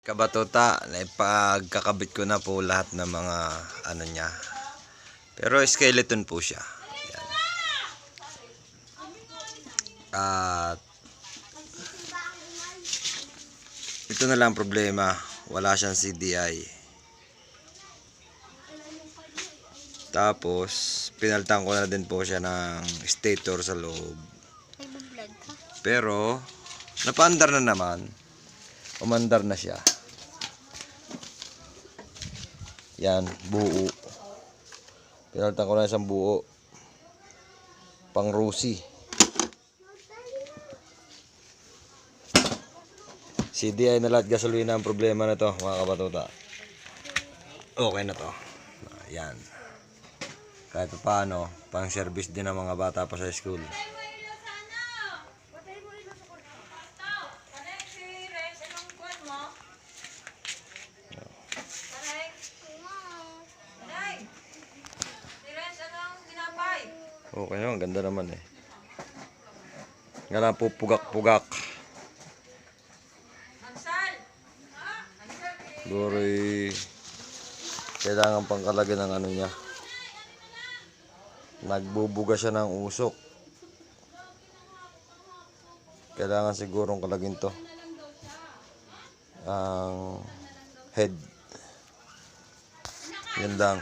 Kabatuta, naipagkakabit ko na po lahat ng mga ano niya. Pero skeleton po siya. Yan. At ito na lang problema, wala siyang CDI. Tapos pinaltan ko na din po siya ng stator sa loob. Pero napaandar na naman. Umandar na siya. Yan, buo. Pinalitan ko na isang buo. Pang Rusi. CDI na lahat gasolina ang problema na to, mga kabatuta. Okay na to. Yan. Kahit paano, pang service din ng mga bata pa sa school. Okay naman, ganda naman eh. Nga lang po pugak-pugak. Siguro kailangan pang kalagyan ng ano niya. Nagbubuga siya ng usok. Kailangan sigurong kalagyan to. Ang head. Yan lang.